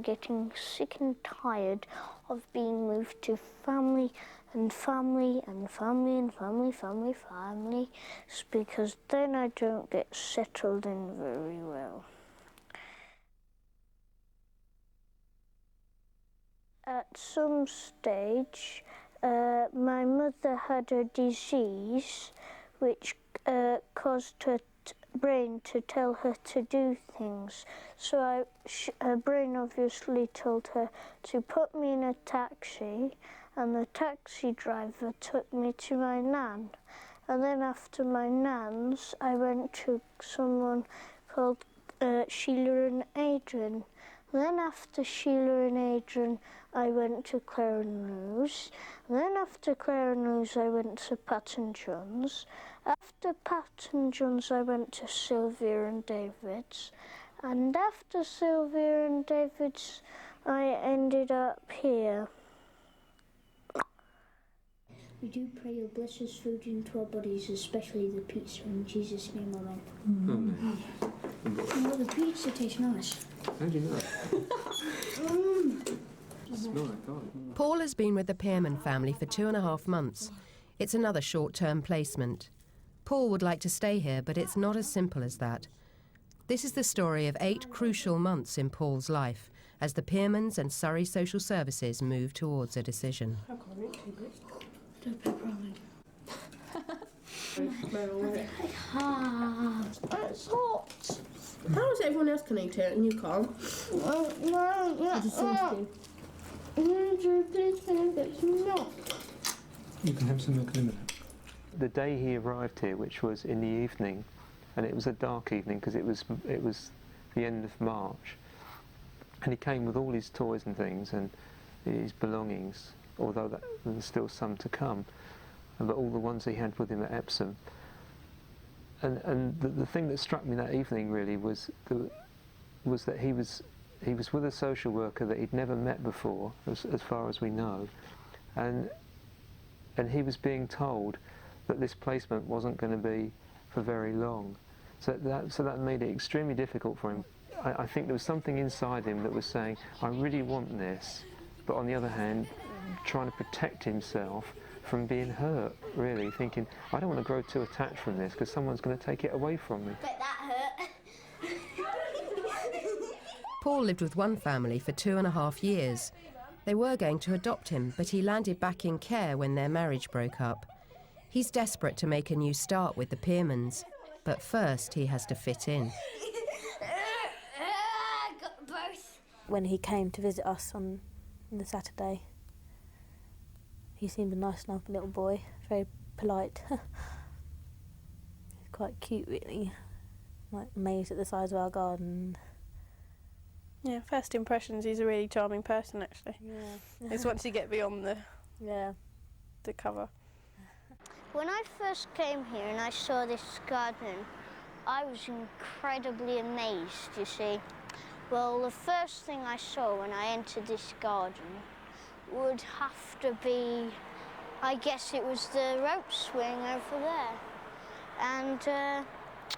getting sick and tired of being moved to family and family and family and family, because then I don't get settled in very well. At some stage, my mother had a disease which caused her brain to tell her to do things. So her brain obviously told her to put me in a taxi, and the taxi driver took me to my nan. And then after my nan's, I went to someone called Sheila and Adrian. Then after Sheila and Adrian, I went to Claire and Lou's. Then after Claire and Lou's, I went to Pat and John's. After Pat and John's, I went to Sylvia and David's. And after Sylvia and David's, I ended up here. We do pray your blessed food into our bodies, especially the pizza, in Jesus' name, amen. Amen. The pizza tastes nice. How do you know? Smell like garlic. Paul has been with the Pearman family for 2.5 months. It's another short-term placement. Paul would like to stay here, but it's not as simple as that. This is the story of 8 crucial months in Paul's life as the Pearmans and Surrey Social Services move towards a decision. Don't pepper on me. It's hot. How is everyone else can eat it and you can't? Please can I get some milk? You can have some milk in a minute. The day he arrived here, which was in the evening, and it was a dark evening because it was the end of March, and he came with all his toys and things and his belongings, although there's still some to come, but all the ones he had with him at Epsom. And the thing that struck me that evening really was that he was with a social worker that he'd never met before, as far as we know, and he was being told that this placement wasn't going to be for very long. So that made it extremely difficult for him. I think there was something inside him that was saying, I really want this, but on the other hand, trying to protect himself from being hurt, really, thinking, I don't want to grow too attached from this because someone's going to take it away from me. Bet that hurt. Paul lived with one family for 2.5 years. They were going to adopt him, but he landed back in care when their marriage broke up. He's desperate to make a new start with the Pearmans, but first he has to fit in. Got both. When he came to visit us on the Saturday, he seemed a nice enough little boy, very polite. He's quite cute, really. Like, amazed at the size of our garden. Yeah, first impressions, he's a really charming person, actually. Yeah. It's once you get beyond the cover. When I first came here and I saw this garden, I was incredibly amazed, you see. Well, the first thing I saw when I entered this garden would have to be, I guess it was the rope swing over there. And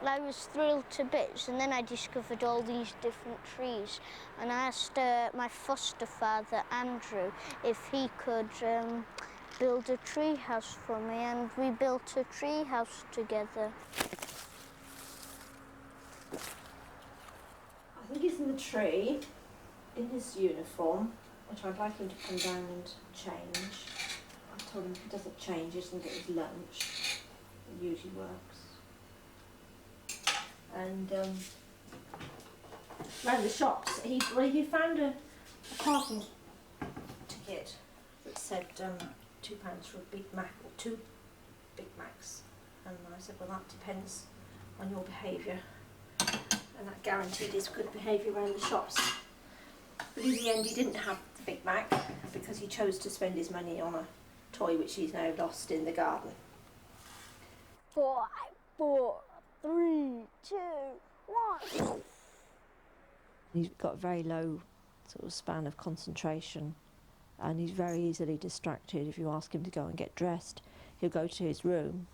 I was thrilled to bits, and then I discovered all these different trees. And I asked my foster father, Andrew, if he could build a tree house for me, and we built a tree house together. I think he's in the tree, in his uniform, which I'd like him to come down and change. I told him if he doesn't change, he doesn't get his lunch. It usually works. And around the shops, he found a parking ticket that said £2 for a Big Mac, or 2 Big Macs. And I said, well, that depends on your behaviour. And that guaranteed his good behaviour around the shops. But in the end, he didn't have the Big Mac because he chose to spend his money on a toy which he's now lost in the garden. 5, 4, 3, 2, 1. He's got a very low sort of span of concentration, and he's very easily distracted. If you ask him to go and get dressed, he'll go to his room,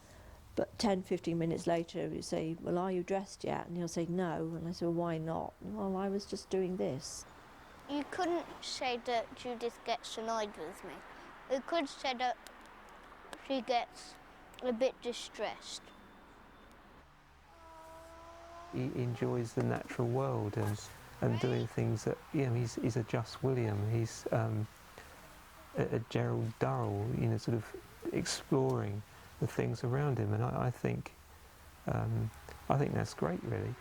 but 10-15 minutes later you say, well, are you dressed yet? And he'll say no, and I say, well, why not? Well, I was just doing this. You couldn't say that Judith gets annoyed with me. You could say that she gets a bit distressed. He enjoys the natural world and doing things that, he's a Just William, he's a Gerald Durrell, sort of exploring the things around him, and I think that's great, really.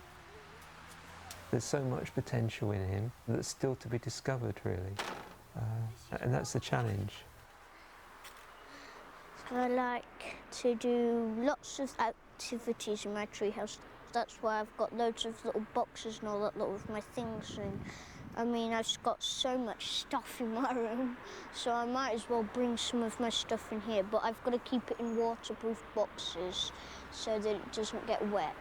There's so much potential in him that's still to be discovered, really, and that's the challenge. I like to do lots of activities in my treehouse. That's why I've got loads of little boxes and all that lot with my things in. I mean, I've got so much stuff in my room, so I might as well bring some of my stuff in here, but I've got to keep it in waterproof boxes so that it doesn't get wet.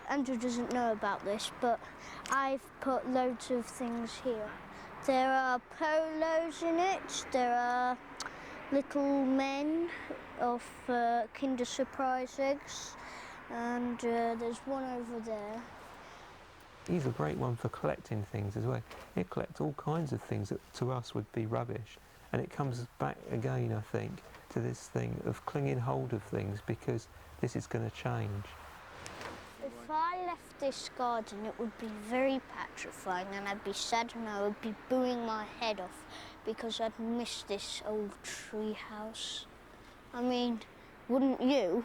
Andrew doesn't know about this, but I've put loads of things here. There are polos in it, there are little men of Kinder Surprise eggs, and there's one over there. He's a great one for collecting things as well. He collects all kinds of things that to us would be rubbish, and it comes back again, I think, to this thing of clinging hold of things because this is going to change. If I left this garden, it would be very petrifying, and I'd be sad and I would be booing my head off because I'd miss this old tree house. I mean, wouldn't you?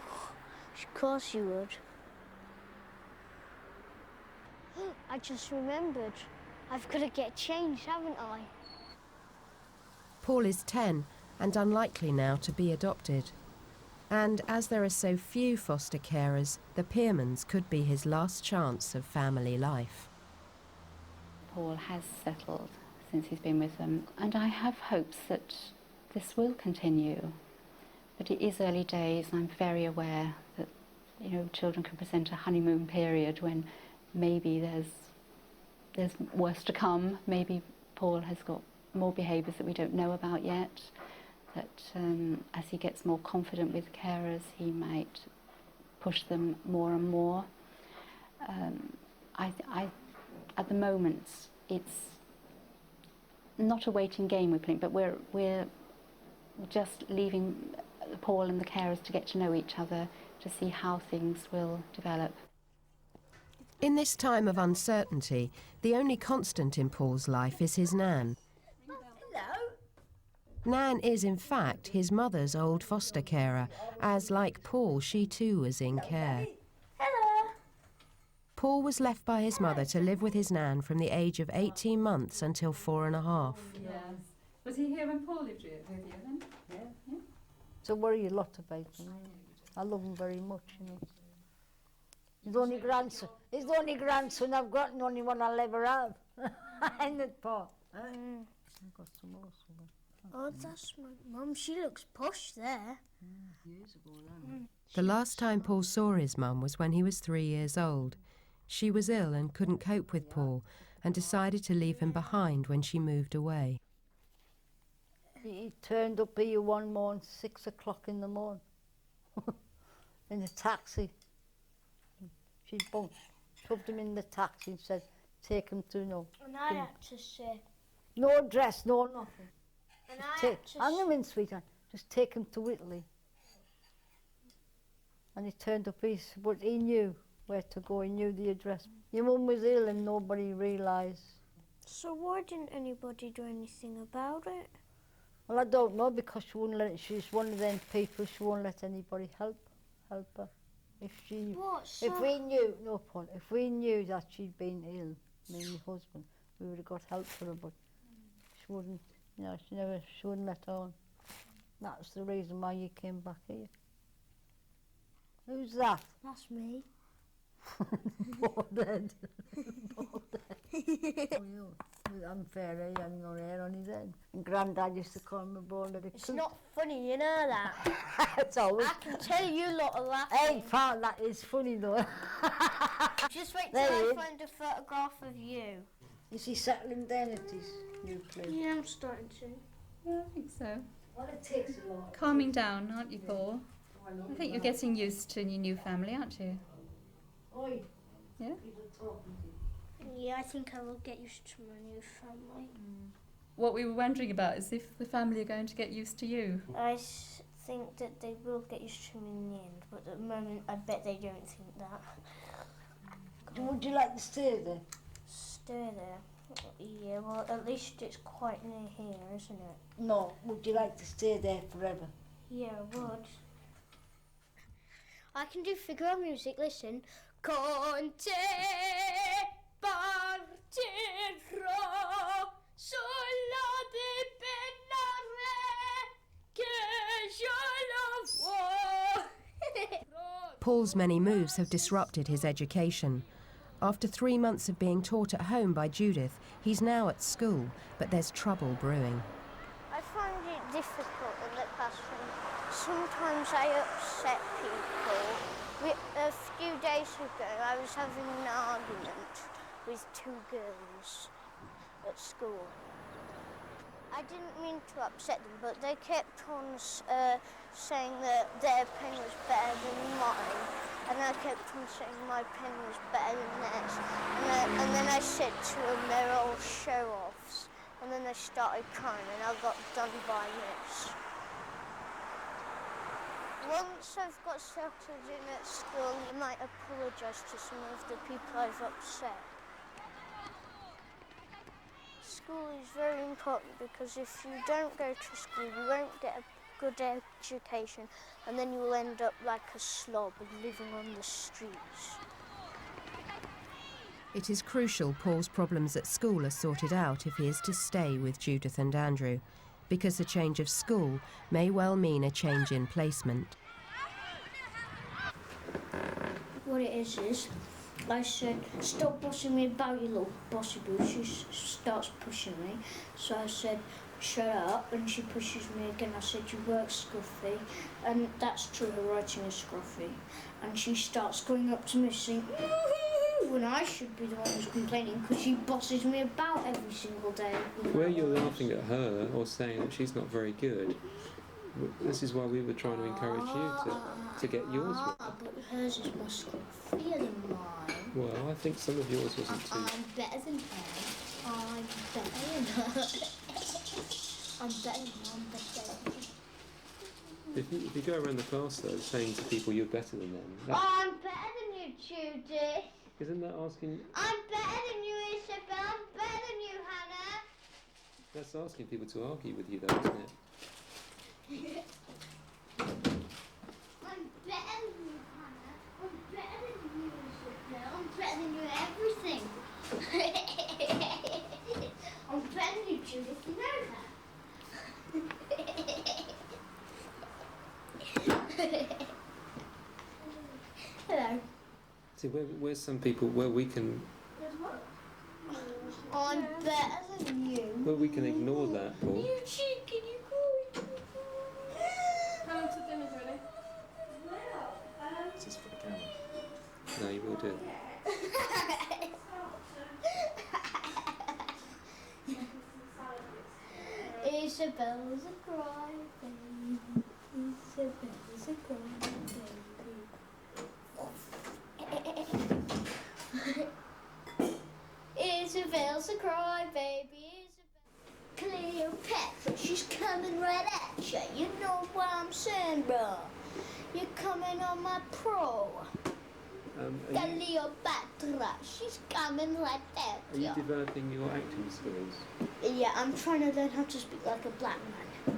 Of course you would. I just remembered. I've got to get changed, haven't I? Paul is 10 and unlikely now to be adopted. And as there are so few foster carers, the Pearmans could be his last chance of family life. Paul has settled since he's been with them, and I have hopes that this will continue. But it is early days, and I'm very aware that, children can present a honeymoon period when maybe there's worse to come. Maybe Paul has got more behaviours that we don't know about yet, that as he gets more confident with carers, he might push them more and more. At the moment, it's not a waiting game we're playing, but we're just leaving Paul and the carers to get to know each other, to see how things will develop. In this time of uncertainty, the only constant in Paul's life is his Nan. Nan is, in fact, his mother's old foster carer, as, like Paul, she too was in care. Hello. Paul was left by his mother to live with his Nan from the age of 18 months until 4.5. Yes. Was he here when Paul lived with you then? Yeah. So worry a lot about him. I love him very much, He's the only grandson. He's the only grandson I've got and the only one I'll ever have. Isn't it, Paul? I've got some more. Oh, that's my mum. She looks posh there. Years ago, then. The last time Paul saw his mum was when he was 3 years old. She was ill and couldn't cope with Paul and decided to leave him behind when she moved away. He turned up here one morning, 6 o'clock in the morning, in a taxi. She shoved him in the taxi and said, take him to And I had to say... No address, no nothing. And I had to hang him in, sweetheart. Just take him to Italy. And he turned up, but he knew where to go. He knew the address. Your mum was ill and nobody realised. So why didn't anybody do anything about it? Well, I don't know, because she wouldn't let. She's one of them people. She won't let anybody help her. If we knew, no point. If we knew that she'd been ill, me and my husband, we would have got help for her. But she wouldn't. She wouldn't let on. That's the reason why you came back here. Who's that? That's me. Bald-head. I'm fairer, you haven't got hair on his head. And Grandad used to call me bald-head. It's not funny, you know that. It's always... I can tell you lot are laughing. Hey, pal, that is funny though. Just wait till I find a photograph of you. Is he settling down at his new place? Yeah, I'm starting to. Yeah, I think so. Well, it takes a lot. Calming down, aren't you, Paul? I think you're getting used to your new family, aren't you? Oi. Yeah? People talking to you. Yeah, I think I will get used to my new family. What we were wondering about is if the family are going to get used to you. I think that they will get used to me in the end, but at the moment I bet they don't think that. Would you like to stay there? Stay there? Yeah, well, at least it's quite near here, isn't it? No, would you like to stay there forever? Yeah, I would. I can do figure music, listen. Conte partirò sulla di pennare che io lo vuoi. Paul's many moves have disrupted his education. After 3 months of being taught at home by Judith, he's now at school, but there's trouble brewing. I find it difficult in the classroom. Sometimes I upset people. A few days ago I was having an argument with 2 girls at school. I didn't mean to upset them, but they kept on saying that their pen was better than mine, and I kept on saying my pen was better than theirs. And then I said to them they're all show-offs, and then they started crying, and I got done by this. Once I've got settled in at school, I might apologise to some of the people I've upset. School is very important because if you don't go to school, you won't get a good education, and then you'll end up like a slob and living on the streets. It is crucial Paul's problems at school are sorted out if he is to stay with Judith and Andrew, because a change of school may well mean a change in placement. What it is I said, stop bossing me about, you little bossy boo. She starts pushing me. So I said, shut up, and she pushes me again. I said, you work scruffy. And that's true, her writing is scruffy. And she starts going up to me saying, when I should be the one who's complaining because she bosses me about every single day. Where you're laughing at her or saying that she's not very good, this is why we were trying to encourage you to get yours right. But hers is more scruffier than mine. Well, I think some of yours wasn't too... I'm better than her. I'm better than her. I'm better than her. I'm better than her. If you go around the class, though, saying to people you're better than them... I'm better than you, Judith. Isn't that asking... I'm better than you, Isabel. I'm better than you, Hannah. That's asking people to argue with you, though, isn't it? I'm better than you, Hannah. I'm better than you, Isabel. I'm better than you everything. I'm better than you, Judith. You know that. Hello. See, where's some people where we can... I'm better than you. Well, we can ignore that, Paul. You cheeky, you go. Come to dinner, really? Just for the camera. No, you will do. Isabel's a cry baby. Isabel's a cry baby. Isabel's a cry baby. Cleopatra, she's coming right at you. You know what I'm saying, bro? You're coming on my pro. Cleopatra, she's coming right at Are you. you developing your acting skills? Yeah, I'm trying to learn how to speak like a black man.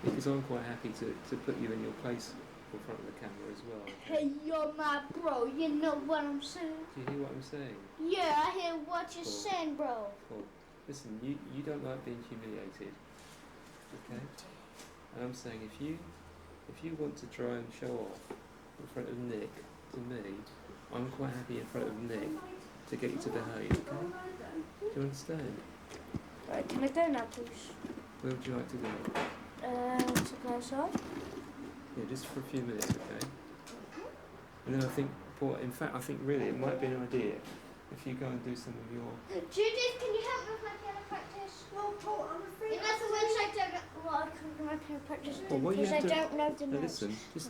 Because I'm quite happy to put you in your place in front of the camera as well. Hey, you're my bro. You know what I'm saying? Do you hear what I'm saying? Yeah, I hear what you're saying, bro. Paul, listen, you don't like being humiliated, okay? And I'm saying if you want to try and show off in front of Nick to me, I'm quite happy in front of Nick to get you to behave, okay? Do you understand? Right, can I go now, please? Where would you like to go? To go outside? Yeah, just for a few minutes, okay? And then I think, Paul, in fact, I think really it might be an idea if you go and do some of your... Judith, can you help me with my piano practice? Well, Paul, I'm afraid... In other words, I don't know... Well, I can't do my piano practice Well, what you because I have to... don't know the Now notes. listen, just...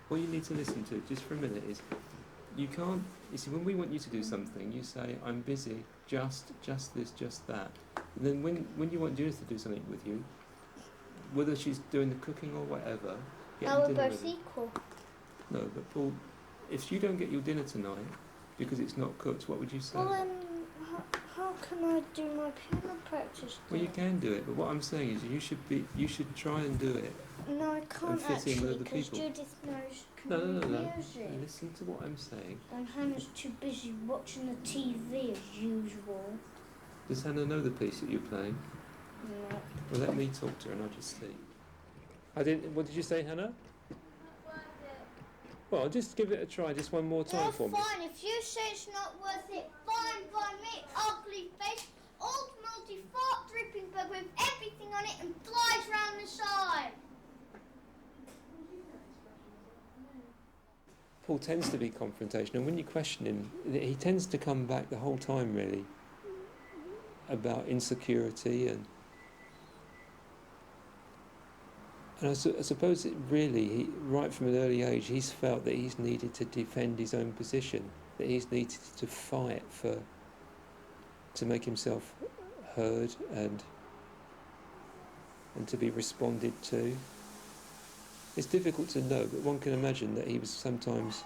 What you need to listen to, just for a minute, is You can't. You see, when we want you to do something, you say, "I'm busy. Just this, just that." And then when you want Judith to do something with you, whether she's doing the cooking or whatever, Our dinner both ready. equal. No, but Paul, if you don't get your dinner tonight because it's not cooked, what would you say? Well, then, how can I do my piano practice? Well, you can do it, but what I'm saying is you should try and do it. No, I can't fit in with actually, other because people. Judith knows No. music. Listen to what I'm saying. And Hannah's too busy watching the TV as usual. Does Hannah know the piece that you're playing? No. Well, let me talk to her and I'll just see. What did you say, Hannah? Well, just give it a try, just one more time for me. Fine, if you say it's not worth it, fine by me, ugly face, old multi fart dripping bug with everything on it and flies round the side. Paul tends to be confrontational. When you question him, he tends to come back the whole time, really, about insecurity and I suppose it really, right from an early age, he's felt that he's needed to defend his own position, that he's needed to fight to make himself heard and to be responded to. It's difficult to know, but one can imagine that he was sometimes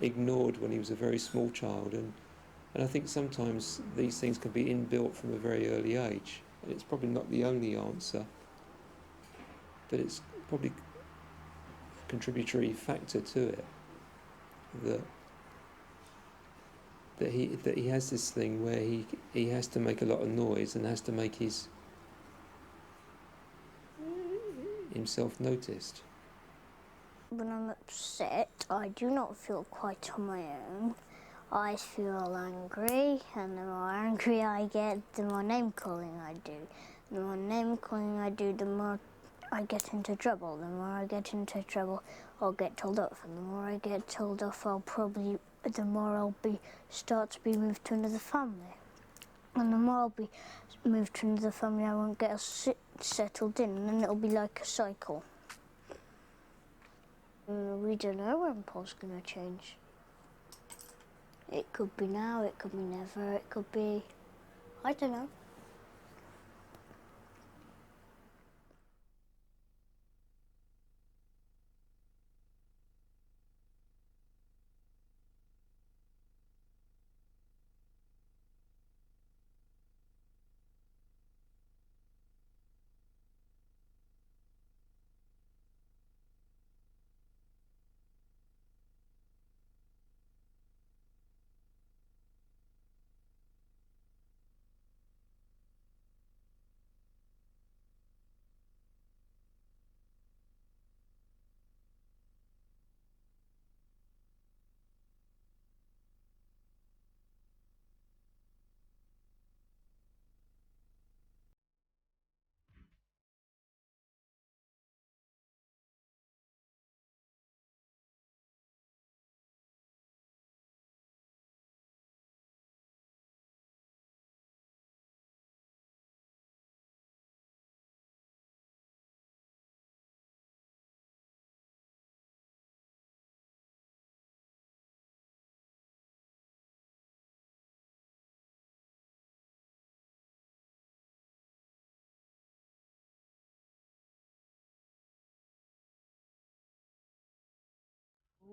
ignored when he was a very small child, and I think sometimes these things can be inbuilt from a very early age. And it's probably not the only answer, but it's probably a contributory factor to it, that he has this thing where he has to make a lot of noise and has to make himself noticed. When I'm upset, I do not feel quite on my own. I feel angry, and the more angry I get, the more name calling I do. The more name calling I do, the more I get into trouble. The more I get into trouble, I'll get told off, and the more I get told off, the more I'll start to be moved to another family. And the more I'll be moved to another family, I won't get settled in, and then it'll be like a cycle. We don't know when Paul's going to change. It could be now, it could be never, it could be... I don't know.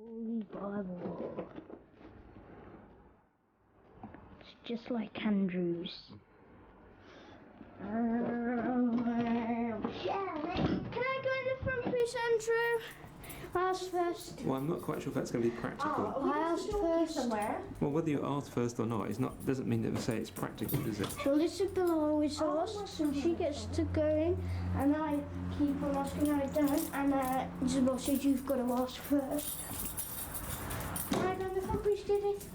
Holy Bible. It's just like Andrew's. Can I go in the front, please, Andrew? I asked first. Well, I'm not quite sure if that's going to be practical. I asked first. Somewhere. Well, whether you ask first or not doesn't mean that we say it's practical, does it? Well, Isabella always asks, and she gets to go in, and I keep on asking, I don't, and Isabella says you've got to ask first. Can I go in the front, please, Judith?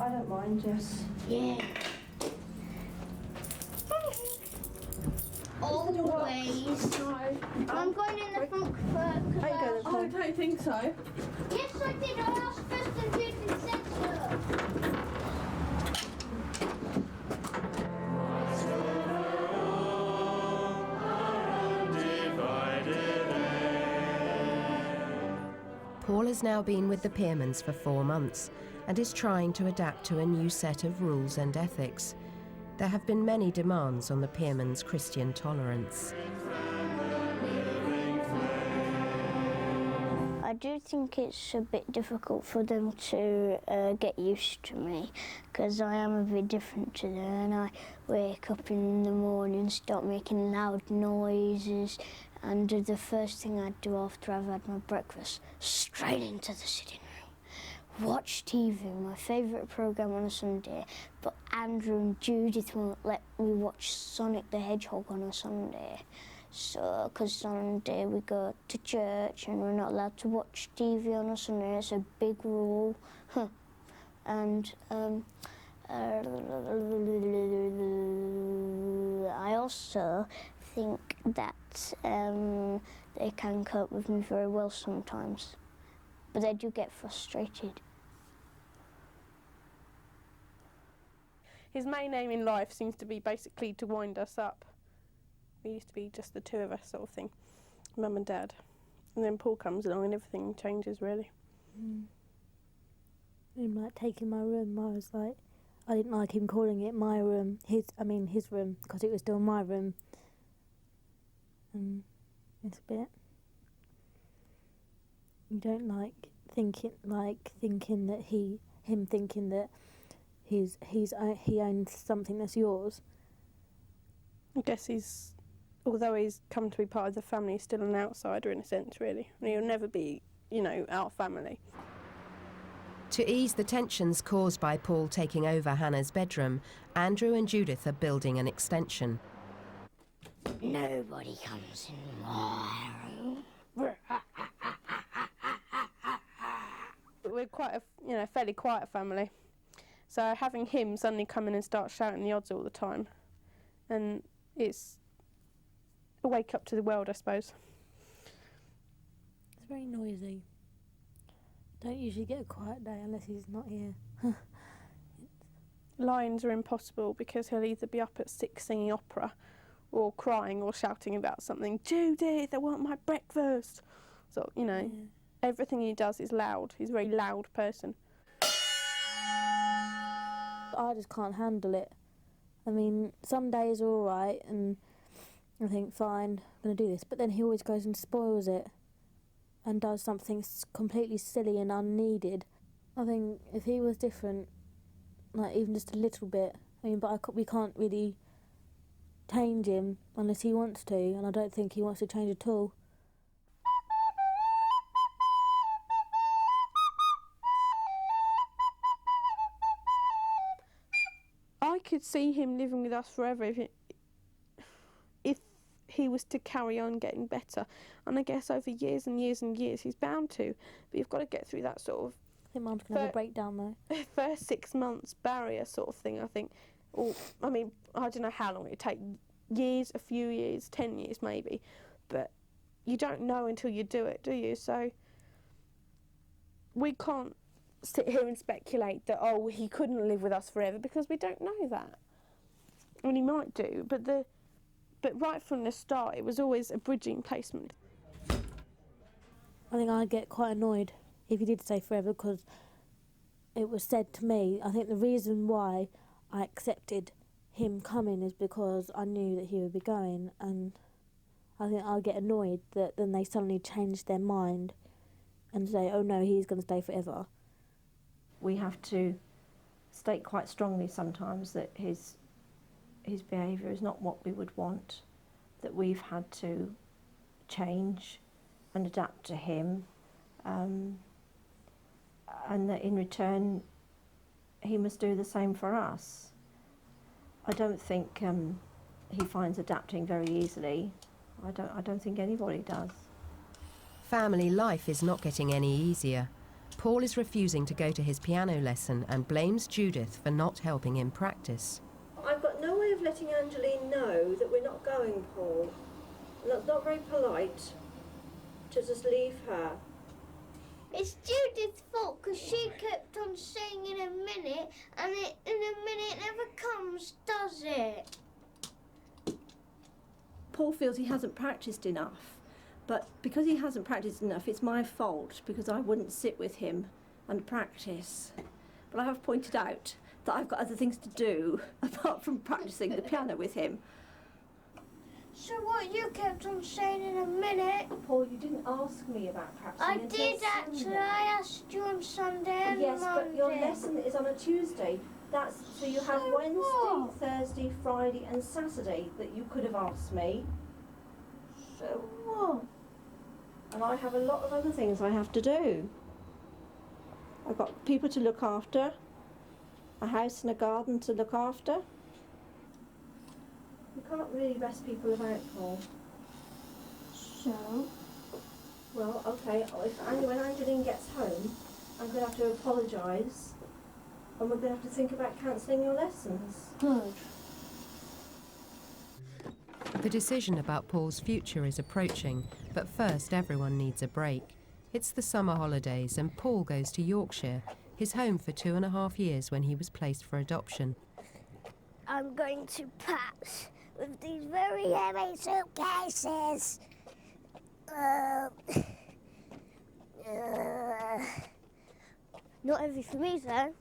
I don't mind, Jess. Yeah. Always. I'm going in the front first. I don't think so. Yes, I did. I asked first and Judith said so. Paul has now been with the Pearmans for 4 months and is trying to adapt to a new set of rules and ethics. There have been many demands on the Pearmans' Christian tolerance. I do think it's a bit difficult for them to get used to me, because I am a bit different to them, and I wake up in the morning, start making loud noises, and the first thing I do after I've had my breakfast, straight into the sitting room, watch TV, my favourite programme on a Sunday, but Andrew and Judith won't let me watch Sonic the Hedgehog on a Sunday. So, because Sunday we go to church and we're not allowed to watch TV on a Sunday, it's a big rule. And I also think that they can cope with me very well sometimes, but they do get frustrated. His main aim in life seems to be basically to wind us up. We used to be just the two of us sort of thing, Mum and Dad. And then Paul comes along and everything changes really. Him like taking my room, I was like, I didn't like him calling it my room, his room, because it was still my room. And it's a bit, you don't like thinking that he owns something that's yours. I guess although he's come to be part of the family, he's still an outsider in a sense, really. And he'll never be, our family. To ease the tensions caused by Paul taking over Hannah's bedroom, Andrew and Judith are building an extension. Nobody comes in my room. We're quite a, fairly quiet family. So having him suddenly come in and start shouting the odds all the time, and it's a wake up to the world, I suppose. It's very noisy. Don't usually get a quiet day unless he's not here. Lines are impossible because he'll either be up at 6 singing opera or crying or shouting about something. Judith, I want my breakfast. So, everything he does is loud. He's a very loud person. I just can't handle it. I mean, some days are all right and I think, fine, I'm going to do this. But then he always goes and spoils it and does something completely silly and unneeded. I think if he was different, like even just a little bit, but we can't really change him unless he wants to, and I don't think he wants to change at all. I could see him living with us forever if he was to carry on getting better. And I guess over years and years and years he's bound to. But you've got to get through that sort of... I think Mum's going to have a breakdown though. First 6 months barrier sort of thing, I think. Or, I don't know how long it'd take. Years, a few years, 10 years maybe. But you don't know until you do it, do you? So we can't sit here and speculate that, he couldn't live with us forever, because we don't know that. And he might do, but right from the start it was always a bridging placement. I think I'd get quite annoyed if he did stay forever, because it was said to me, I think the reason why I accepted him coming is because I knew that he would be going, and I think I'd get annoyed that then they suddenly changed their mind and say, oh no, he's going to stay forever. We have to state quite strongly sometimes that his behaviour is not what we would want, that we've had to change and adapt to him, and that in return he must do the same for us. I don't think he finds adapting very easily. I don't think anybody does. Family life is not getting any easier. Paul is refusing to go to his piano lesson and blames Judith for not helping him practice. I've got no way of letting Angeline know that we're not going, Paul. And that's not very polite to just leave her. It's Judith's fault, because she kept on saying in a minute, and in a minute never comes, does it? Paul feels he hasn't practiced enough, But because he hasn't practiced enough, it's my fault because I wouldn't sit with him and practice. But I have pointed out that I've got other things to do apart from practicing the piano with him. So what you kept on saying in a minute? Paul, you didn't ask me about practicing I until did actually. Sunday. I asked you on Sunday and Yes, Monday. but your lesson is on a Tuesday. That's so you have So Wednesday, what? Thursday, Friday and Saturday that you could have asked me. So what? And I have a lot of other things I have to do. I've got people to look after, a house and a garden to look after. You can't really rest people about, Paul. So? Well, okay, when Angeline gets home, I'm going to have to apologise and we're going to have to think about cancelling your lessons. Good. The decision about Paul's future is approaching, but first everyone needs a break. It's the summer holidays and Paul goes to Yorkshire, his home for 2.5 years when he was placed for adoption. I'm going to Pat's with these very heavy suitcases. Not heavy for me though.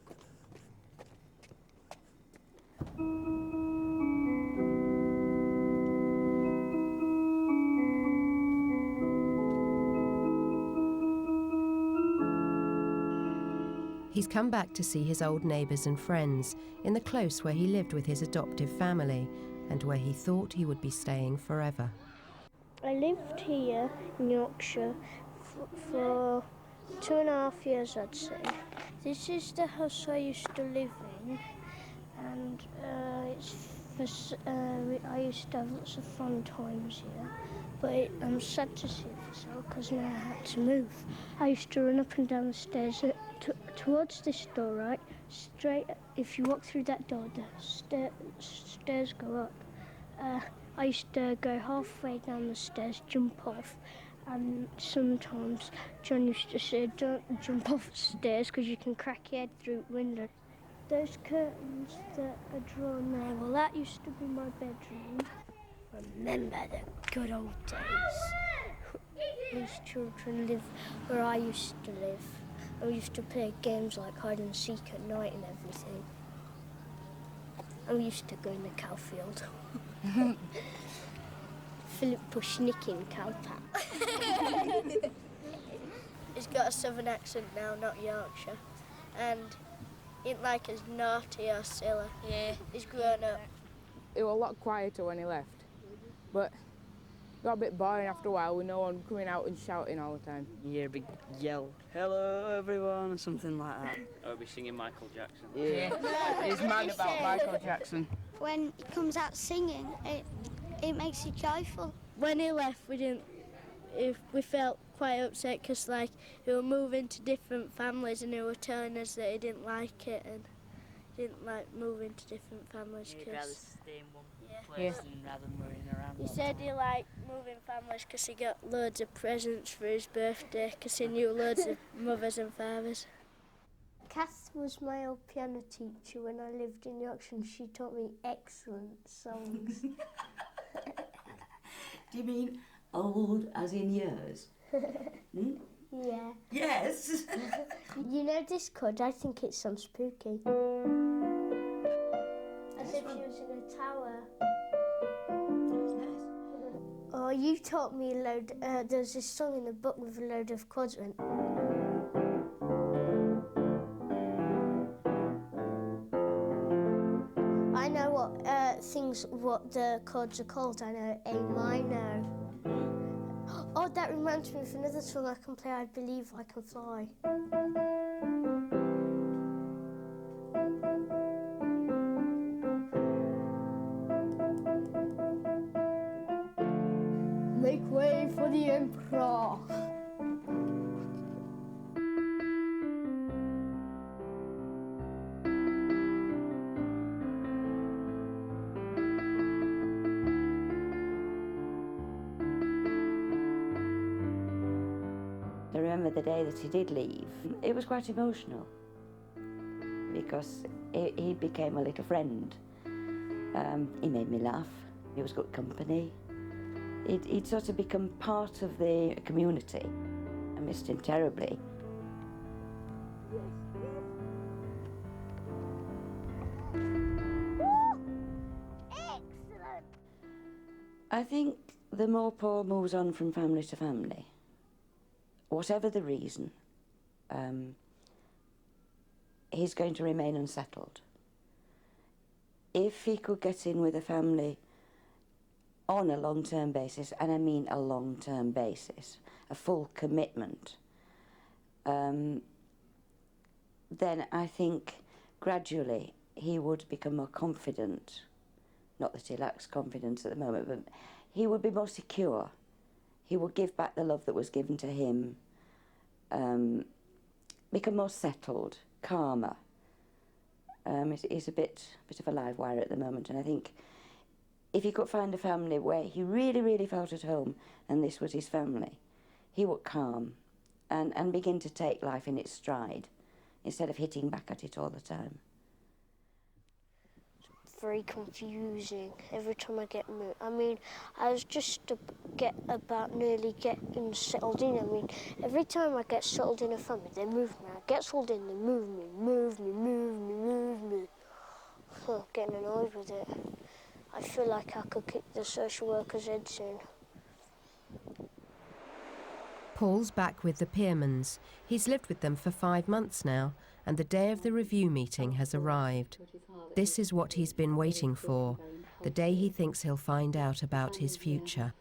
He's come back to see his old neighbours and friends in the close where he lived with his adoptive family and where he thought he would be staying forever. I lived here in Yorkshire for 2.5 years, I'd say. This is the house I used to live in, and I used to have lots of fun times here. But I'm sad to see this all because now I had to move. I used to run up and down the stairs towards this door, right? Straight. If you walk through that door, the stairs go up. I used to go halfway down the stairs, jump off, and sometimes John used to say, "Don't jump off the stairs because you can crack your head through the window." Those curtains that are drawn there, well, that used to be my bedroom. Remember the good old days. These children live where I used to live. I used to play games like hide and seek at night and everything. And we used to go in the cow field. Philip Pushnickin cow pat. He's got a southern accent now, not Yorkshire. And he ain't like as naughty or silly. Yeah. He's grown up. It was a lot quieter when he left, but it got a bit boring after a while with no one coming out and shouting all the time. You hear a big yell, "Hello everyone," or something like that. Or be singing Michael Jackson. Yeah, he's mad about Michael Jackson. When he comes out singing, it makes you joyful. When he left, we felt quite upset because he were moving to different families and he were telling us that he didn't like it and didn't like moving to different families. He'd rather stay in one place than rather than running around. He said he liked moving families because he got loads of presents for his birthday because he knew loads of mothers and fathers. Kath was my old piano teacher when I lived in Yorkshire and she taught me excellent songs. Do you mean old as in years? Hmm? Yeah. Yes. You know this chord? I think it sounds spooky. As if she was in a tower. Oh, you taught me a load. There's this song in the book with a load of chords in. I know what the chords are called. I know A minor. Oh, that reminds me of another song I can play. I Believe I Can Fly. Make way for the Emperor. I remember the day that he did leave. It was quite emotional because he became a little friend. He made me laugh. He was good company. He'd sort of become part of the community. I missed him terribly. I think the more Paul moves on from family to family, whatever the reason, he's going to remain unsettled. If he could get in with a family on a long-term basis, and I mean a long-term basis, a full commitment, then I think gradually he would become more confident. Not that he lacks confidence at the moment, but he would be more secure. He would give back the love that was given to him, become more settled, calmer. He's a bit of a live wire at the moment, and I think if he could find a family where he really, really felt at home, and this was his family, he would calm and begin to take life in its stride, instead of hitting back at it all the time. Very confusing every time I get moved. I mean, I was just about nearly getting settled in. I mean, every time I get settled in a family, they move me. I get settled in, they move me. Oh, getting annoyed with it. I feel like I could kick the social worker's heads in. Paul's back with the Pearmans. He's lived with them for 5 months now, and the day of the review meeting has arrived. This is what he's been waiting for, the day he thinks he'll find out about his future.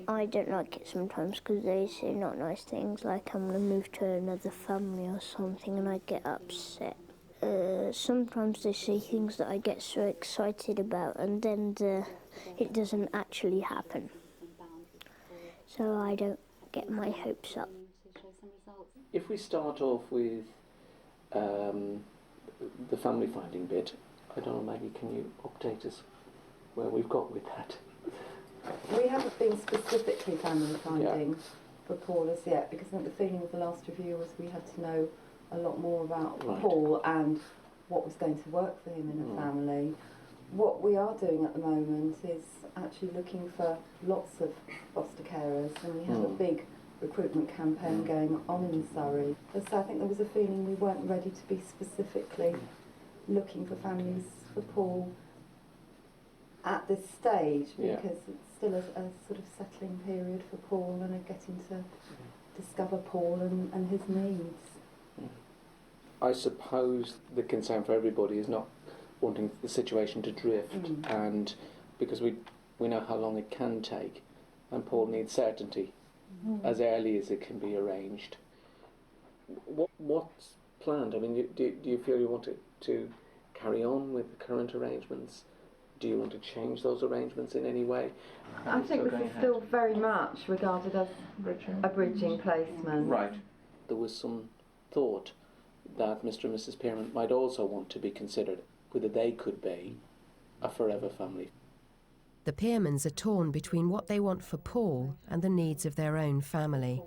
I don't like it sometimes because they say not nice things, like I'm going to move to another family or something, and I get upset. Sometimes they say things that I get so excited about, and then it doesn't actually happen. So I don't get my hopes up. If we start off with the family finding bit, I don't know, Maggie, can you update us where we've got with that? We haven't been specifically family finding for Paul as yet, because I think the feeling of the last review was we had to know a lot more about Paul and what was going to work for him in a family. What we are doing at the moment is actually looking for lots of foster carers, and we have a big recruitment campaign going on in Surrey. So I think there was a feeling we weren't ready to be specifically looking for families for Paul at this stage, because it's still a sort of settling period for Paul and a getting to discover Paul and his needs. I suppose the concern for everybody is not wanting the situation to drift, and because we know how long it can take, and Paul needs certainty as early as it can be arranged. What's planned? I mean, do you feel you want to carry on with the current arrangements? Do you want to change those arrangements in any way? I think this is still very much regarded as a bridging placement. Right. There was some thought that Mr. and Mrs. Pearman might also want to be considered, whether they could be a forever family. The Pearmans are torn between what they want for Paul and the needs of their own family.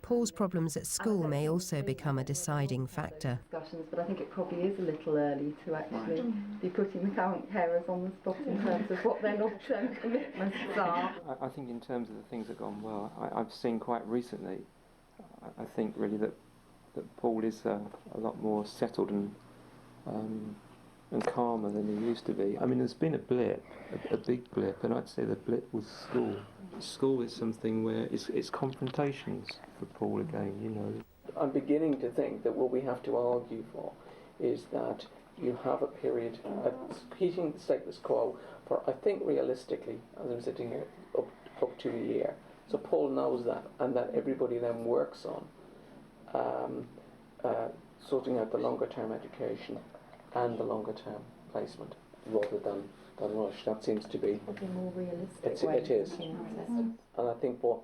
Paul's problems at school may also become a deciding factor. But I think it probably is a little early to actually be putting the current carers on the spot in terms of what their long-term commitments are. I think in terms of the things that have gone well, I've seen quite recently, I think really that Paul is a lot more settled and calmer than he used to be. I mean, there's been a blip, a big blip, and I'd say the blip was school. School is something where it's confrontations for Paul again, you know. I'm beginning to think that what we have to argue for is that you have a period of keeping the status quo for, I think realistically, as I'm sitting here, up to a year. So Paul knows that, and that everybody then works on sorting out the longer term education and the longer term placement rather than rush. That seems to be more realistic. It is. And I think what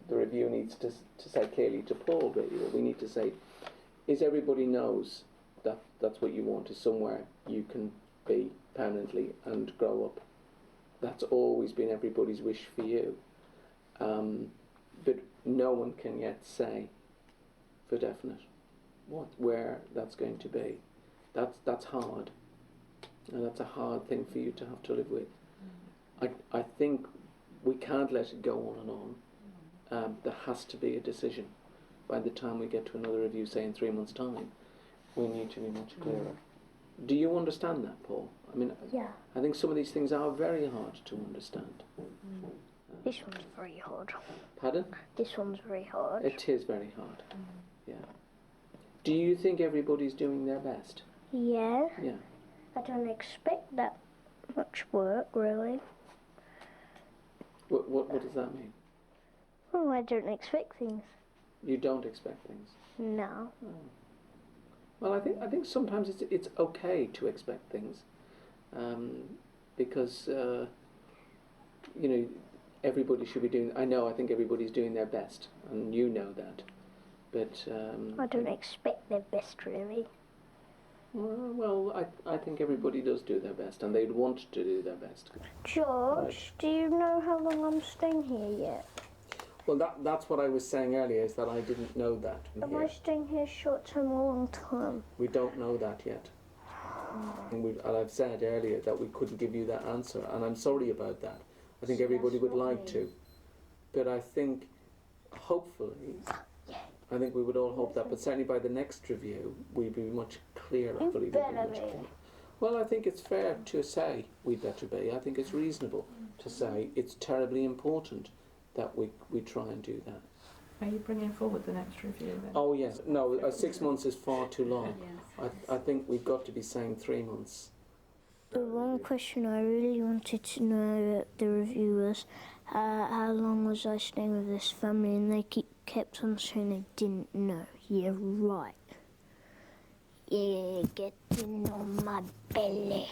the review needs to say clearly to Paul, really, what we need to say is everybody knows that that's what you want, is somewhere you can be permanently and grow up. That's always been everybody's wish for you. But no one can yet say for definite where that's going to be. That's hard, and that's a hard thing for you to have to live with. I think we can't let it go on and on. There has to be a decision. By the time we get to another review, say in 3 months' time, we need to be much clearer. Do you understand that, Paul? I mean, yeah. I think some of these things are very hard to understand. This one's very hard. Pardon? This one's very hard. It is very hard. Yeah. Do you think everybody's doing their best? Yeah. Yeah. I don't expect that much work, really. What does that mean? Oh, I don't expect things. You don't expect things? No. Oh. Well, I think sometimes it's okay to expect things, because you know, everybody should be doing. I think everybody's doing their best, and you know that. But I don't expect their best, really. Well, I think everybody does do their best, and they'd want to do their best. George, do you know how long I'm staying here yet? Well, that's what I was saying earlier, is that I didn't know that. Am I staying here short term or long term? We don't know that yet. And I've said earlier that we couldn't give you that answer, and I'm sorry about that. I think everybody would like to. But I think, hopefully, I think we would all hope that, but certainly by the next review, we'd be much clearer. Well, I think it's fair to say we'd better be. I think it's reasonable to say it's terribly important that we try and do that. Are you bringing forward the next review then? Oh yes, no, 6 months is far too long. I think we've got to be saying 3 months. The one question I really wanted to know at the review was how long was I staying with this family, and they kept on saying they didn't know. Yeah, right. Yeah, getting on my belly.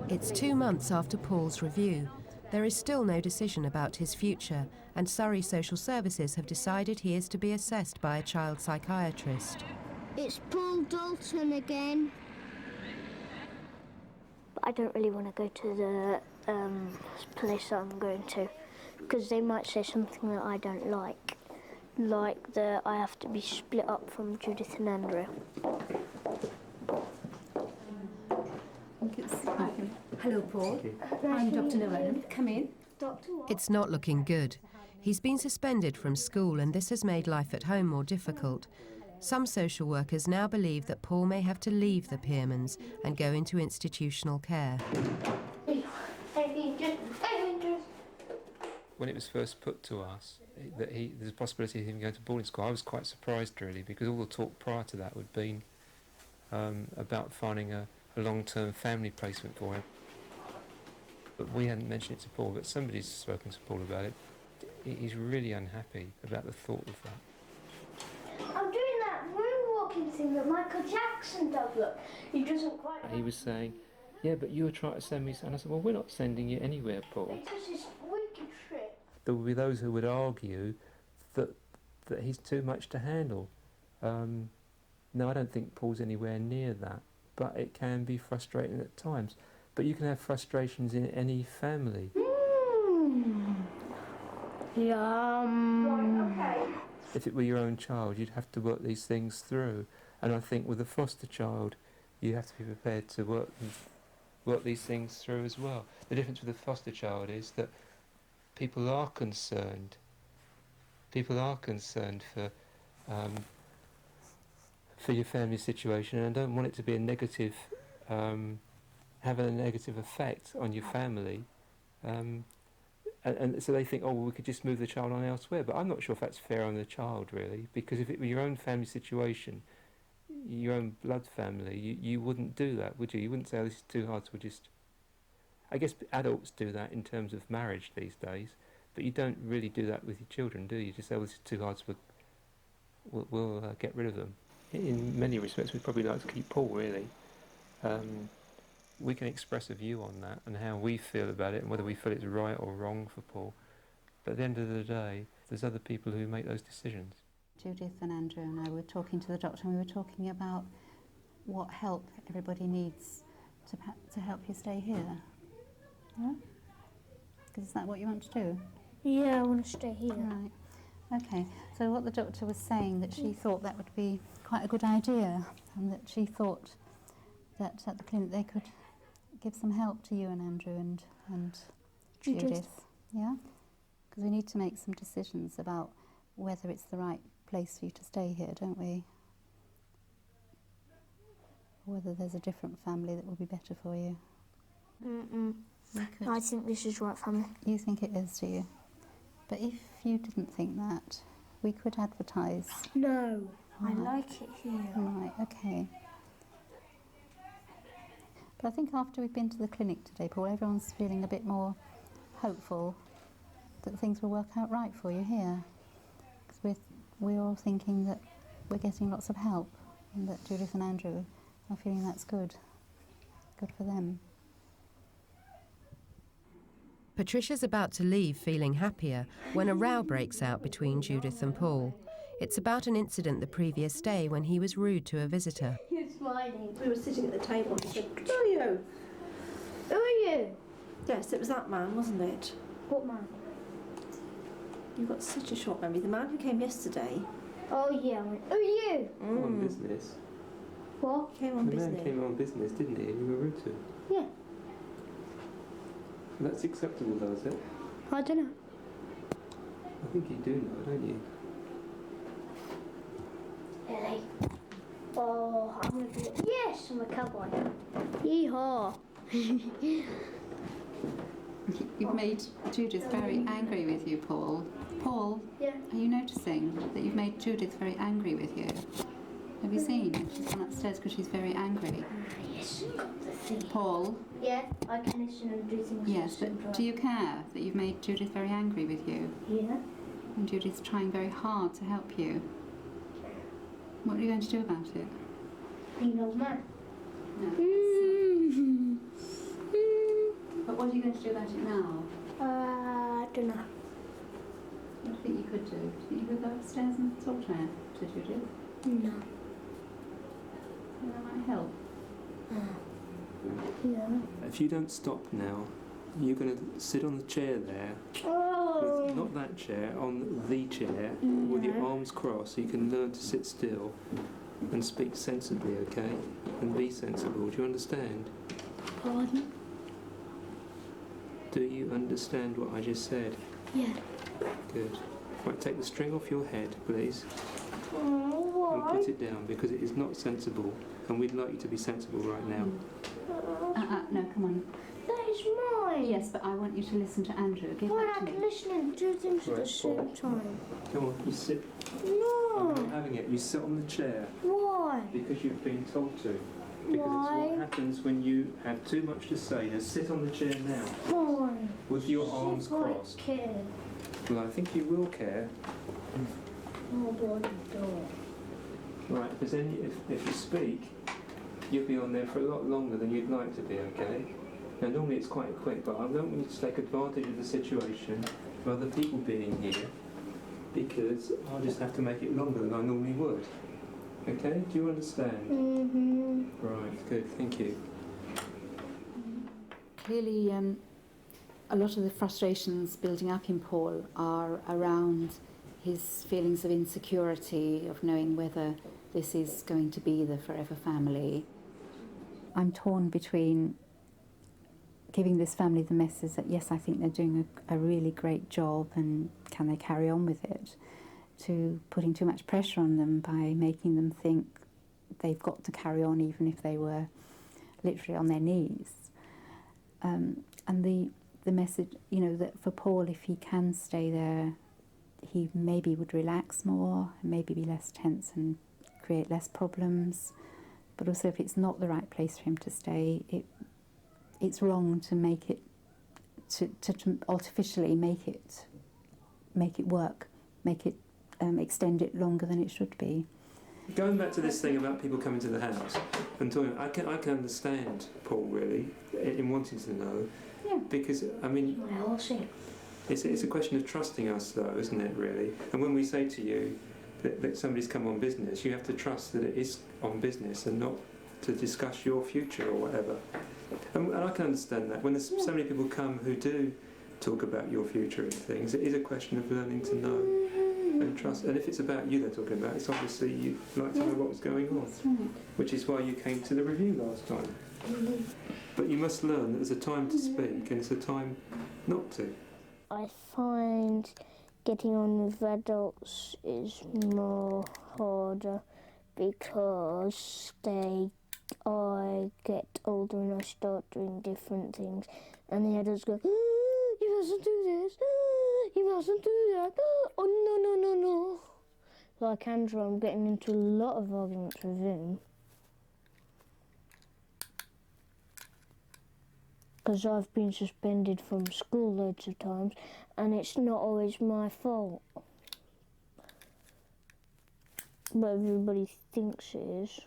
It's 2 months after Paul's review. There is still no decision about his future, and Surrey Social Services have decided he is to be assessed by a child psychiatrist. It's Paul Dalton again. But I don't really want to go to the place I'm going to, because they might say something that I don't like that I have to be split up from Judith and Andrew. Hello, Paul. I'm Dr. Llewellyn. Come in. It's not looking good. He's been suspended from school, and this has made life at home more difficult. Some social workers now believe that Paul may have to leave the Pearmans and go into institutional care. When it was first put to us that there's a possibility of him going to boarding school, I was quite surprised, really, because all the talk prior to that had been about finding a long-term family placement for him. But we hadn't mentioned it to Paul, but somebody's spoken to Paul about it. He's really unhappy about the thought of that. I'm doing that moonwalking thing that Michael Jackson does, look. He doesn't quite... He was saying, yeah, but you were trying to send me... And I said, well, we're not sending you anywhere, Paul. Because it's a wicked trip. There will be those who would argue that he's too much to handle. No, I don't think Paul's anywhere near that, but it can be frustrating at times. But you can have frustrations in any family. Yum. Right, okay. If it were your own child, you'd have to work these things through. And I think with a foster child, you have to be prepared to work these things through as well. The difference with a foster child is that people are concerned. People are concerned for your family situation, and don't want it to be a negative, have a negative effect on your family. And so they think, oh, well, we could just move the child on elsewhere. But I'm not sure if that's fair on the child, really, because if it were your own family situation, your own blood family, you wouldn't do that, would you? You wouldn't say, oh, this is too hard, so we'll just... I guess adults do that in terms of marriage these days, But you don't really do that with your children, do you? Just say, well, this is too hard, so we'll get rid of them. In many respects, we'd probably like to keep Paul, really. We can express a view on that and how we feel about it and whether we feel it's right or wrong for Paul. But at the end of the day, there's other people who make those decisions. Judith and Andrew and I were talking to the doctor, and we were talking about what help everybody needs to help you stay here. Yeah? Because is that what you want to do? Yeah, I want to stay here. Right. Okay. So what the doctor was saying, that she thought that would be quite a good idea, and that she thought that at the clinic they could give some help to you and Andrew and Judith. Yeah? Because we need to make some decisions about whether it's the right place for you to stay here, don't we? Or whether there's a different family that will be better for you. I think this is right family. You think it is, do you? But if you didn't think that, we could advertise. No, I like it here. Right, okay. But I think after we've been to the clinic today, Paul, everyone's feeling a bit more hopeful that things will work out right for you here. Because we're all thinking that we're getting lots of help, and that Judith and Andrew are feeling that's good. Good for them. Patricia's about to leave feeling happier when a row breaks out between Judith and Paul. It's about an incident the previous day when he was rude to a visitor. You're smiling. We were sitting at the table and he said, "Who are you?" Who are you? Yes, it was that man, wasn't it? What man? You've got such a short memory. The man who came yesterday. Oh yeah, who are you? On business. What? He came on The business. man came on business, didn't he? And you were rude to him. Yeah. That's acceptable, though, is it? I don't know. I think you do know, don't you? Ellie. Oh, I'm gonna be. Yes, I'm a cowboy. Yeehaw. You've made Judith very angry with you, Paul. Paul, Yeah. are you noticing that you've made Judith very angry with you? Have you seen? She's gone upstairs because she's very angry. Yes, got the thing. Paul? Yeah, I can listen and do things. Yes, but do you care that you've made Judith very angry with you? Yeah. And Judith's trying very hard to help you. What are you going to do about it? Being old man. No. But what are you going to do about it now? I don't know. What do you think you could do? Do you think you could go upstairs and talk to her, to Judith? No. That might help. Yeah. If you don't stop now, you're going to sit on the chair there. Oh. With, not that chair, on the chair, with your arms crossed, so you can learn to sit still and speak sensibly, okay? And be sensible. Do you understand? Pardon? Do you understand what I just said? Yeah. Good. Right, take the string off your head, please. Oh, And put it down, because it is not sensible, and we'd like you to be sensible right now. No, come on. That is mine. Yes, but I want you to listen to Andrew. Give Why that I to me. can listen and do things at the Right, same time? Come on, you sit. No. I'm not having it. You sit on the chair. Why? Because you've been told to. Because Why? it's what happens when you have too much to say. Now sit on the chair now. Why? With your arms If I crossed. care. Well, I think you will care. Oh, boy, don't. Right, because then if you speak, you'll be on there for a lot longer than you'd like to be, okay? Now, normally it's quite quick, but I don't want you to take advantage of the situation of other people being here, because I'll just have to make it longer than I normally would. Okay? Do you understand? Mm-hmm. Right, good, thank you. Clearly, a lot of the frustrations building up in Paul are around his feelings of insecurity, of knowing whether this is going to be the forever family. I'm torn between giving this family the message that, yes, I think they're doing a really great job and can they carry on with it, to putting too much pressure on them by making them think they've got to carry on even if they were literally on their knees. And the message, you know, that for Paul, if he can stay there, he maybe would relax more, maybe be less tense and create less problems. But also, if it's not the right place for him to stay, it's wrong to make it, to artificially make it make it work, make it extend it longer than it should be. Going back to this thing about people coming to the house and talking, I can understand Paul really in wanting to know, because I mean, it's a question of trusting us though, isn't it really? And when we say to you that somebody's come on business, you have to trust that it is on business and not to discuss your future or whatever. And I can understand that when there's so many people come who do talk about your future and things, it is a question of learning to know and trust. And if it's about you they're talking about, it's obviously you'd like to know what was going on, which is why you came to the review last time. But you must learn that there's a time to speak and it's a time not to. I find getting on with adults is more harder because I get older and I start doing different things, and the adults go, you mustn't do this, you mustn't do that, oh no. Like Andrew, I'm getting into a lot of arguments with him. Because I've been suspended from school loads of times, and it's not always my fault. But everybody thinks it is.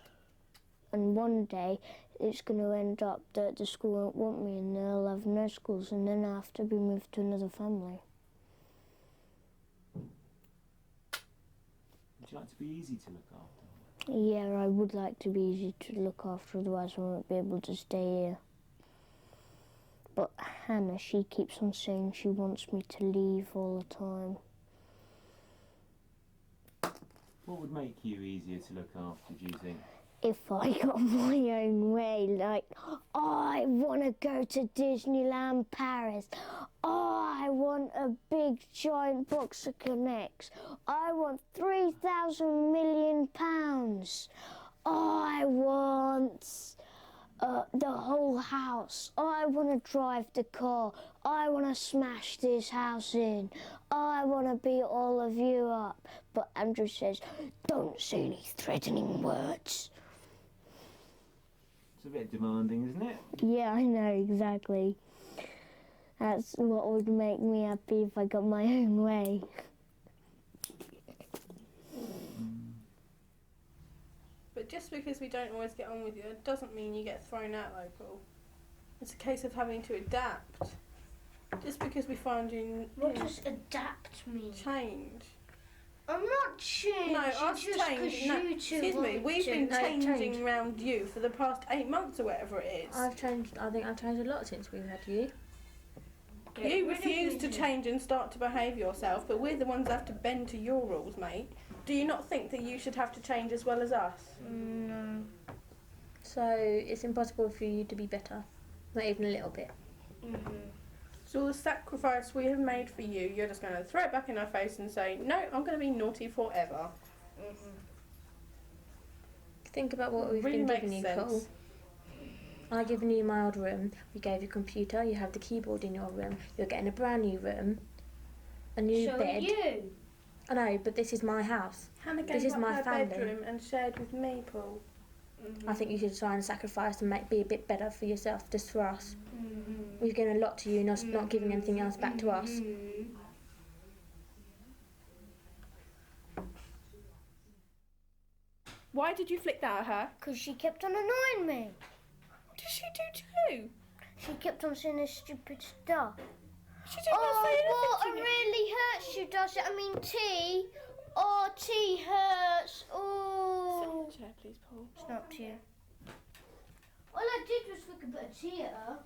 And one day it's going to end up that the school won't want me and they'll have no schools, and then I have to be moved to another family. Would you like to be easy to look after? Yeah, I would like to be easy to look after, otherwise I won't be able to stay here. But Hannah, she keeps on saying she wants me to leave all the time. What would make you easier to look after, do you think? If I got my own way, like, I want to go to Disneyland Paris. I want a big giant box of Connects. I want £3,000 million. I want the whole house. I want to drive the car. I want to smash this house in. I want to beat all of you up. But Andrew says, don't say any threatening words. It's a bit demanding, isn't it? Yeah, I know, exactly. That's what would make me happy if I got my own way. But just because we don't always get on with you, it doesn't mean you get thrown out, local. It's a case of having to adapt. Just because we find you... What does adapt mean? Change. I'm not changing. No, us change. No, excuse me. We've been changing around you for the past 8 months or whatever it is. I've changed. I think I've changed a lot since we've had you. You refuse to change and start to behave yourself, but we're the ones that have to bend to your rules, mate. Do you not think that you should have to change as well as us? No. So it's impossible for you to be better, not even a little bit. So all the sacrifice we have made for you, you're just going to throw it back in our face and say, no, I'm going to be naughty forever. Think about what we've Really been makes giving you, sense. Cole. I've given you my old room, we gave you a computer, you have the keyboard in your room, you're getting a brand new room, a new So bed. are you. I know, but this is my house. Hannah This gave is up my her family. bedroom and shared with me, Paul. I think you should try and sacrifice and be a bit better for yourself, just for us. We've given a lot to you, not giving anything else back to us. Why did you flick that at her? Because she kept on annoying me. What did she do too? She kept on saying this stupid stuff. She did not say anything what to you. really hurts you, does it? I mean, tea. Oh, tea hurts. Oh. Sit on the chair, please, Paul. It's not to you. All I did was flick a bit of tea at her.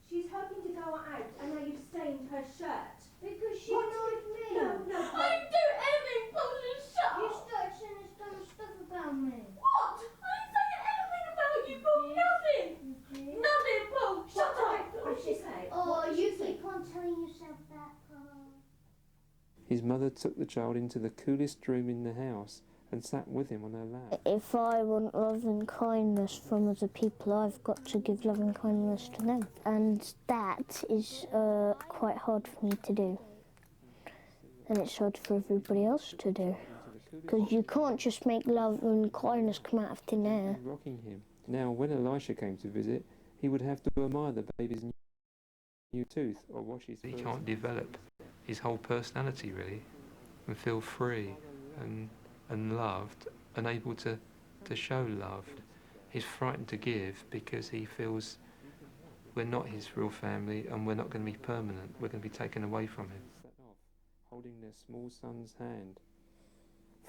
She's hoping to go out and now you've stained her shirt. Because she annoyed me. No. I didn't do anything, Paul, just shut up. You started saying this dumb stuff about me. What? I didn't say anything about you, Paul. Nothing. Nothing, Paul. Shut up. What did she say? Oh, you keep on telling yourself that, Paul. His mother took the child into the coolest room in the house and sat with him on her lap. If I want love and kindness from other people, I've got to give love and kindness to them. And that is quite hard for me to do. And it's hard for everybody else to do. Because you can't just make love and kindness come out of thin air. Rocking him. Now, when Elisha came to visit, he would have to admire the baby's new tooth or wash his foot. He can't develop his whole personality really, and feel free and loved and able to show love. He's frightened to give because he feels we're not his real family and we're not going to be permanent. We're going to be taken away from him. Holding their small son's hand.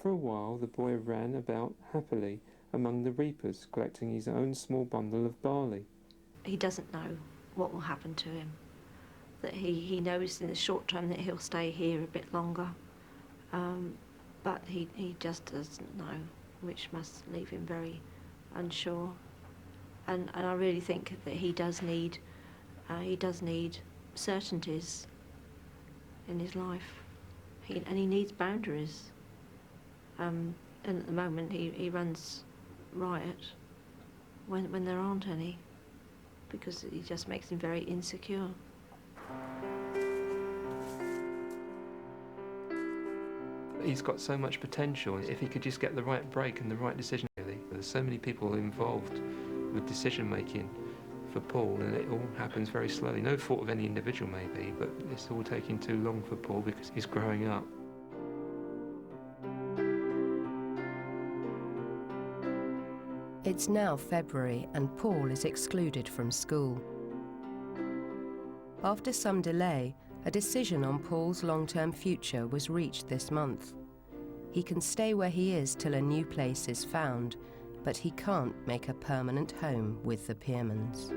For a while the boy ran about happily among the reapers, collecting his own small bundle of barley. He doesn't know what will happen to him. That he knows in the short term that he'll stay here a bit longer, but he just doesn't know, which must leave him very unsure. And I really think that he does need certainties in his life, and he needs boundaries. And at the moment he runs riot when there aren't any, because it just makes him very insecure. He's got so much potential. If he could just get the right break and the right decision, really. There's so many people involved with decision making for Paul, and it all happens very slowly. No fault of any individual maybe, but it's all taking too long for Paul because he's growing up. It's now February and Paul is excluded from school. After some delay, a decision on Paul's long-term future was reached this month. He can stay where he is till a new place is found, but he can't make a permanent home with the Pearmans.